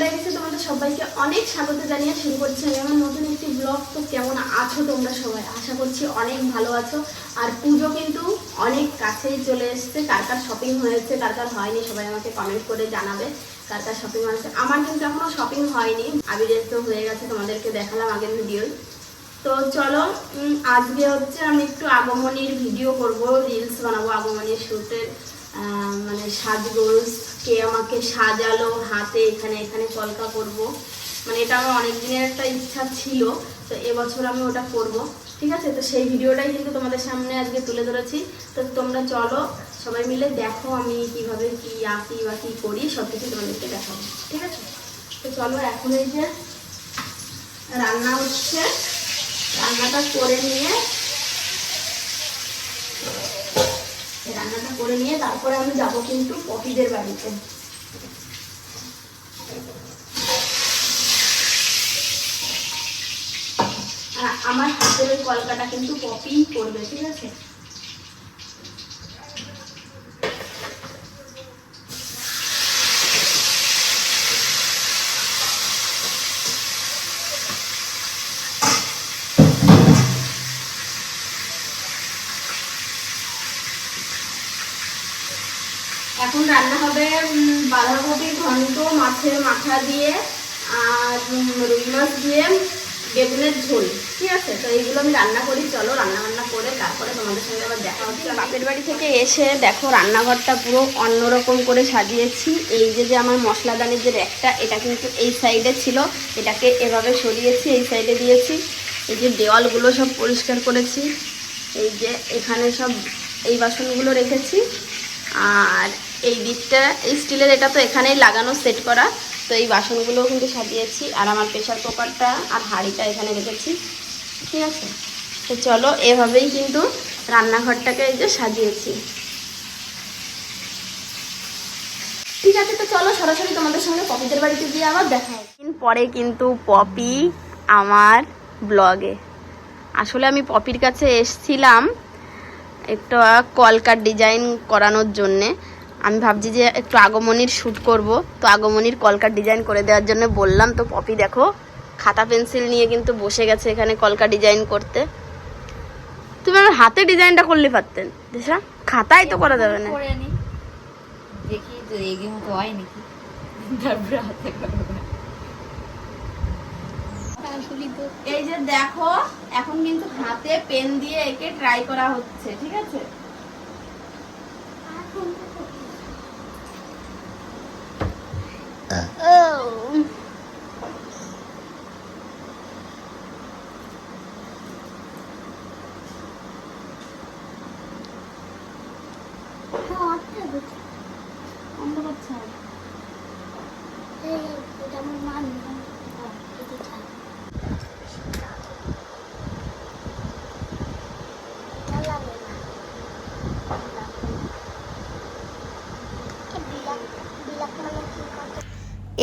লাইফে তোমাদের সবাইকে অনেক স্বাগত জানিয়ে শুরু করছি আমি আমার নতুন একটি ব্লগ। তো কেমন আছো তোমরা সবাই? আশা করছি অনেক ভালো আছো। আর পুজো কিন্তু অনেক কাছেই চলে এসেছে। কার কার শপিং হয়েছে, কার কার হয়নি, সবাই আমাকে কমেন্ট করে জানাবে কার কার শপিং হয়েছে। আমার কিন্তু এখনো শপিং হয়নি, আবিরের তো হয়ে গেছে, তোমাদেরকে দেখালাম আগের ভিডিওয়। তো চলো আজকে হচ্ছে আমি একটু আগমনীর ভিডিও করব, রিলস বানাবো আগমনীর শ্যুটের। মানে সাজগোজ কে আমাকে সাজালো, হাতে এখানে এখানে কলকা করব, মানে এটা আমার অনেক দিনের একটা ইচ্ছা ছিল। তো এবছর আমি ওটা করব, ঠিক আছে? তো সেই ভিডিওটাই কিন্তু তোমাদের সামনে আজকে তুলে ধরেছি। তো তোমরা চলো সবাই মিলে দেখো আমি কিভাবে কি আঁকি বা কী করি, সব কিছু তোমাদেরকে দেখাবো, ঠিক আছে? তো চলো এখন এই যে রান্না হচ্ছে, রান্নাটা করে নিয়ে তারপরে আমি যাবো কিন্তু পপিদের বাড়িতে। আর আমার হাতের ওই কলকাটা কিন্তু পপি করবে, ঠিক আছে? এখন রান্না হবে বাঁধাকপি ঘন্ট মাছের মাথা দিয়ে আর রুই মাছ দিয়ে বেগুনের ঝোল, ঠিক আছে? তো এইগুলো আমি রান্না করি। চলো রান্না করে তারপরে তোমাদের সঙ্গে আবার দেখা হচ্ছে। বাপের বাড়ি থেকে এসে দেখো রান্নাঘরটা পুরো অন্যরকম করে সাজিয়েছি। এই যে আমার মশলাদানের যে র্যাকটা, এটা কিন্তু এই সাইডে ছিল, এটাকে এভাবে সরিয়েছি, এই সাইডে দিয়েছি। এই যে দেওয়ালগুলো সব পরিষ্কার করেছি, এই যে এখানে সব এই বাসনগুলো রেখেছি। আর এই দিকটা এই স্টিলের, এটা তো এখানেই লাগানো সেট করা। তো এই বাসনগুলোও কিন্তু সাজিয়েছি। আর আমার প্রেশার কুকারটা আর হাঁড়িটা এখানে রেখেছি, ঠিক আছে? তো চলো এভাবেই কিন্তু রান্নাঘরটাকে এই যে সাজিয়েছি, ঠিক আছে? তো চলো সরাসরি তোমাদের সঙ্গে পপিদের বাড়িতে গিয়ে আবার দেখা হবে। দিন পরে কিন্তু পপি আমার ব্লগে। আসলে আমি পপির কাছে এসছিলাম একটু কলকার ডিজাইন করানোর জন্যে। আমি ভাবছি যে একটু আগমনীর শ্যুট করব, তো আগমনীর কলকার ডিজাইন করে দেওয়ার জন্য বললাম। তো পপি দেখো খাতা পেন্সিল নিয়ে কিন্তু বসে গেছে এখানে কলকা ডিজাইন করতে। তুমি আমার হাতে ডিজাইনটা করলে পারতেন, দেশা খাতায় তো করা যাবে না। দেখি তো এগিয়ে মতো হয় নাকি, তারপরে হাতে করবো। এই যে দেখো এখন কিন্তু হাতে পেন দিয়ে একে ট্রাই করা হচ্ছে, ঠিক আছে?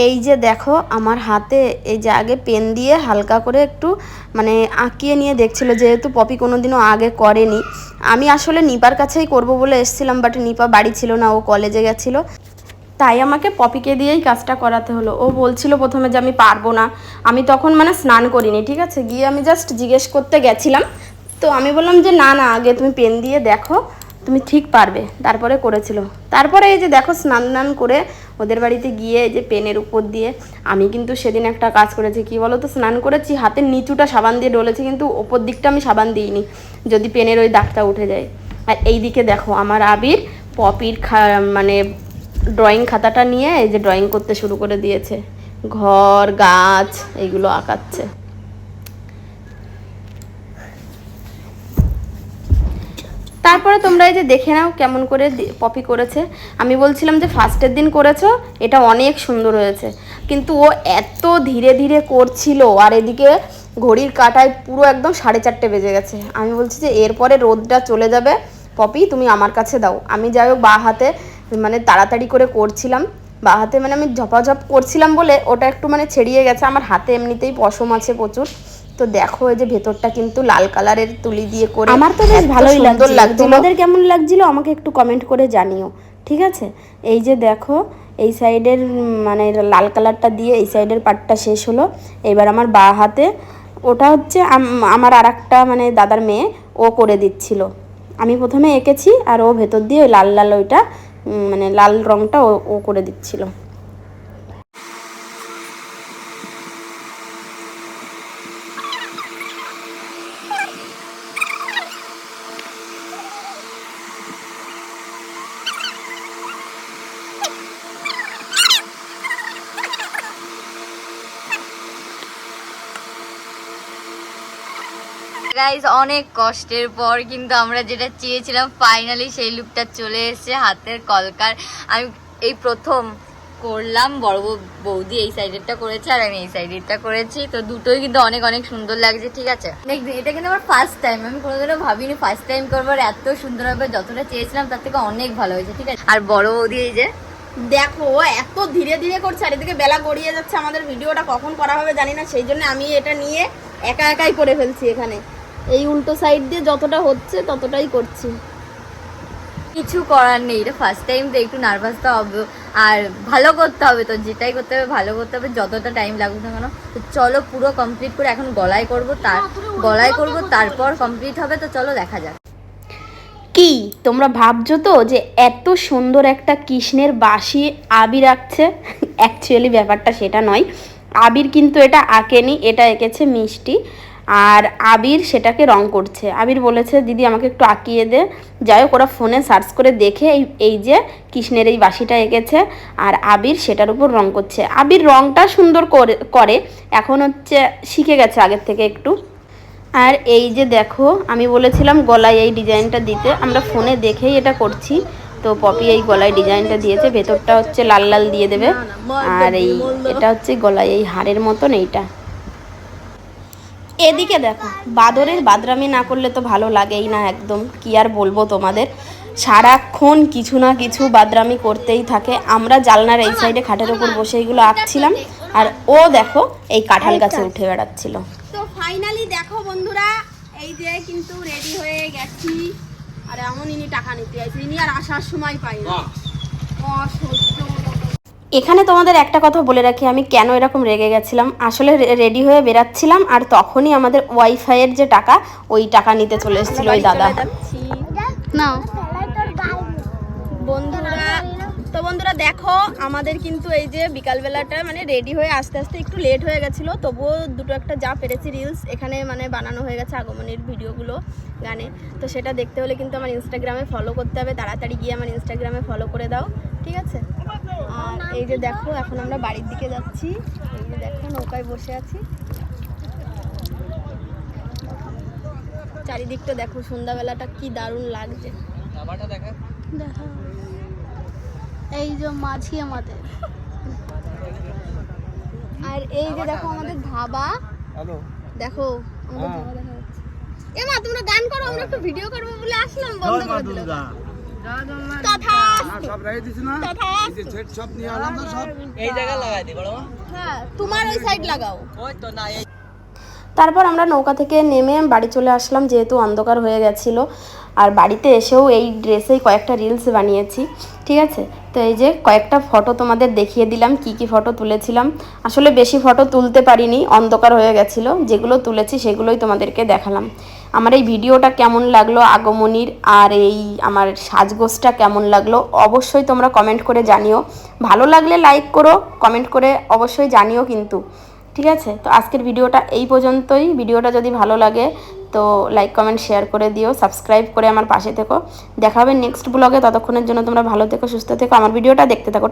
এই যে দেখো আমার হাতে এই যে আগে পেন দিয়ে হালকা করে একটু মানে আঁকিয়ে নিয়ে দেখছিল, যেহেতু পপি কোনোদিনও আগে করেনি। আমি আসলে নিপার কাছেই করব বলে এসেছিলাম, বাট নিপা বাড়ি ছিল না, ও কলেজে গেছিলো। তাই আমাকে পপিকে দিয়েই কাজটা করাতে হলো। ও বলছিল প্রথমে যে আমি পারবো না। আমি তখন মানে স্নান করিনি, ঠিক আছে? গিয়ে আমি জাস্ট জিজ্ঞেস করতে গেছিলাম। তো আমি বললাম যে না না, আগে তুমি পেন দিয়ে দেখো, তুমি ঠিক পারবে, তারপরে করেছিল। তারপরে এই যে দেখো স্নান করে ওদের বাড়িতে গিয়ে এই যে পেনের উপর দিয়ে আমি কিন্তু সেদিন একটা কাজ করেছি। কি বলো তো, স্নান করেছি, হাতের নিচুটা সাবান দিয়ে ডলেছি, কিন্তু ওপর দিকটা আমি সাবান দিইনি, যদি পেনের ওই দাগটা উঠে যায়। আর এই দিকে দেখো আমার আবির পপির মানে ড্রয়িং খাতাটা নিয়ে এই যে ড্রয়িং করতে শুরু করে দিয়েছে, ঘর গাছ এইগুলো আঁকাচ্ছে। তারপরে তোমরা এই যে দেখে নাও কেমন করে পপি করেছে। আমি বলছিলাম যে ফার্স্টের দিন করেছো, এটা অনেক সুন্দর হয়েছে, কিন্তু ও এত ধীরে ধীরে করছিল। আর এদিকে ঘড়ির কাঁটায় পুরো একদম 4:30 বেজে গেছে। আমি বলছি যে এরপরে রোদটা চলে যাবে, পপি তুমি আমার কাছে দাও। আমি যাই হোক বা হাতে মানে তাড়াতাড়ি করে করছিলাম, বা হাতে মানে আমি ঝপাঝপ করছিলাম বলে ওটা একটু মানে ছেড়িয়ে গেছে। আমার হাতে এমনিতেই পশম আছে প্রচুর। তো দেখো এই যে ভেতরটা কিন্তু লাল কালারের তুলি দিয়ে করে, আমার তো বেশ ভালোই লাগছিল। তোমাদের কেমন লাগছিল আমাকে একটু কমেন্ট করে জানিও, ঠিক আছে? এই যে দেখো এই সাইডের মানে লাল কালারটা দিয়ে এই সাইডের পাটটা শেষ হলো। এবার আমার বাঁ হাতে ওটা হচ্ছে আমার আর একটা মানে দাদার মেয়ে, ও করে দিচ্ছিল। আমি প্রথমে এঁকেছি আর ও ভেতর দিয়ে ওই লাল লাল ওইটা মানে লাল রঙটা ও করে দিচ্ছিল। গাইজ অনেক কষ্টের পর কিন্তু আমরা যেটা চেয়েছিলাম ফাইনালি সেই লুকটা চলে এসেছে। হাতের কলকার আমি এই প্রথম করলাম, বড় বৌদি এই সাইডেরটা করেছে আর আমি এই সাইডেরটা করেছি, তো দুটোই কিন্তু অনেক অনেক সুন্দর লাগছে। ঠিক আছে, এটা কিন্তু আমার ফার্স্ট টাইম, আমি কোনোদিনও ভাবিনি ফার্স্ট টাইম করবো আর এত সুন্দর হবে, যতটা চেয়েছিলাম তার থেকে অনেক ভালো হয়েছে। ঠিক আছে, আর বড় বৌদি এই যে দেখো এত ধীরে ধীরে করছে আর এদিকে বেলা গড়িয়ে যাচ্ছে, আমাদের ভিডিওটা কখন করা হবে জানি না, সেই জন্য আমি এটা নিয়ে একা একাই করে ফেলছি। এখানে এই উল্টো সাইড দিয়ে যতটা হচ্ছে ততটাই করছি, কিছু করার নেই, এটা ফার্স্ট টাইম তো একটু নার্ভাস তো হবে আর ভালো করতে হবে, তো যেটাই করতে হবে ভালো করতে হবে, যতটা টাইম লাগুক না কেন। তো চলো পুরো কমপ্লিট করে এখন গলায় করব, তারপর কমপ্লিট হবে, তো চলো দেখা যাক। কি তোমরা ভাবছো তো যে এত সুন্দর একটা কৃষ্ণের বাঁশি আবির আঁকছে? অ্যাকচুয়ালি ব্যাপারটা সেটা নয়, আবির কিন্তু এটা আঁকেনি, এটা এঁকেছে মিষ্টি, আর আবির সেটাকে রং করছে। আবির বলেছে দিদি আমাকে একটু আঁকিয়ে দে, যাই হোক ওরা ফোনে সার্চ করে দেখে এই যে কৃষ্ণের এই বাঁশিটা এঁকেছে আর আবির সেটার উপর রং করছে। আবির রংটা সুন্দর করে এখন হচ্ছে শিখে গেছে আগের থেকে একটু। আর এই যে দেখো আমি বলেছিলাম গলায় এই ডিজাইনটা দিতে, আমরা ফোনে দেখেই এটা করছি, তো পপি এই গলায় ডিজাইনটা দিয়েছে, ভেতরটা হচ্ছে লাল লাল দিয়ে দেবে, আর এটা হচ্ছে গলায় এই হাড়ের মতন এইটা। এদিকে দেখো বাদরের বাদরামি না করলে তো ভালো লাগেই না একদম, কি আর বলবো তোমাদের, সারাক্ষণ কিছু না কিছু বাদরামি করতেই থাকে। আমরা জানলার এই সাইডে খাটের ওপর বসে এইগুলো আঁকছিলাম আর ও দেখো এই কাঁঠাল গাছে উঠে বেড়াচ্ছিল। তো ফাইনালি দেখো বন্ধুরা এই যে কিন্তু রেডি হয়ে গেছি, আর এমন ইনি টাকা নিতে আসছে, ইনি আর আসার সময় পাই না, অসহ্য। এখানে তোমাদের একটা কথা বলে রাখি, আমি কেন এরকম রেগে গেছিলাম, আসলে রেডি হয়ে বেরাচ্ছিলাম আর তখনই আমাদের ওয়াইফাইয়ের যে টাকা ওই টাকা নিতে চলে এসেছিল ওই দাদা। না বন্ধুরা দেখো আমাদের কিন্তু এই যে বিকালবেলাটা মানে রেডি হয়ে আস্তে আস্তে একটু লেট হয়ে গেছিলো, তবুও দুটো একটা যা পেরেছি রিলস এখানে মানে বানানো হয়ে গেছে আগমনের ভিডিওগুলো গানে, তো সেটা দেখতে হলে কিন্তু আমার ইনস্টাগ্রামে ফলো করতে হবে, তাড়াতাড়ি গিয়ে আমার ইনস্টাগ্রামে ফলো করে দাও, ঠিক আছে। আর এই যে দেখো এখন আমরা বাড়ির দিকে যাচ্ছি, এই যে দেখো নৌকায় বসে আছি, চারিদিকটা দেখো সন্ধ্যাবেলাটা কি দারুণ লাগছে। দেখো এই যে মাঝি আমাদের, আর এই যে দেখো আমাদের ধাবা, দেখো আমাদের ধাবা দেখা যাচ্ছে। এ মা তোমরা গান করো, আমরা একটু ভিডিও করবো বলে আসলাম, বন্ধ করে দিল। তোমার ওই সাইড লাগাও। তারপর আমরা নৌকা থেকে নেমে বাড়ি চলে আসলাম, যেহেতু অন্ধকার হয়ে গেছিল, আর বাড়িতে এসেও এই ড্রেসেই কয়েকটা রিলস বানিয়েছি, ঠিক আছে। তো এই যে কয়েকটা ফটো তোমাদের দেখিয়ে দিলাম, কি কি ফটো তুলেছিলাম। আসলে বেশি ফটো তুলতে পারিনি, অন্ধকার হয়ে গেছিলো, যেগুলো তুলেছি সেগুলোই তোমাদেরকে দেখালাম। আমার এই ভিডিওটা কেমন লাগলো আগমনীর আর এই আমার সাজগোজটা কেমন লাগলো অবশ্যই তোমরা কমেন্ট করে জানিও, ভালো লাগলে লাইক করো, কমেন্ট করে অবশ্যই জানিও কিন্তু, ঠিক আছে। তো আজকের ভিডিওটা এই পর্যন্তই, ভিডিওটা যদি ভালো লাগে তো লাইক কমেন্ট শেয়ার করে দিও, সাবস্ক্রাইব করে আমার পাশে থেকো। দেখা হবে নেক্সট ব্লগে, ততক্ষণের জন্য তোমরা ভালো থেকো, সুস্থ থেকো, আমার ভিডিওটা দেখতে থাকো।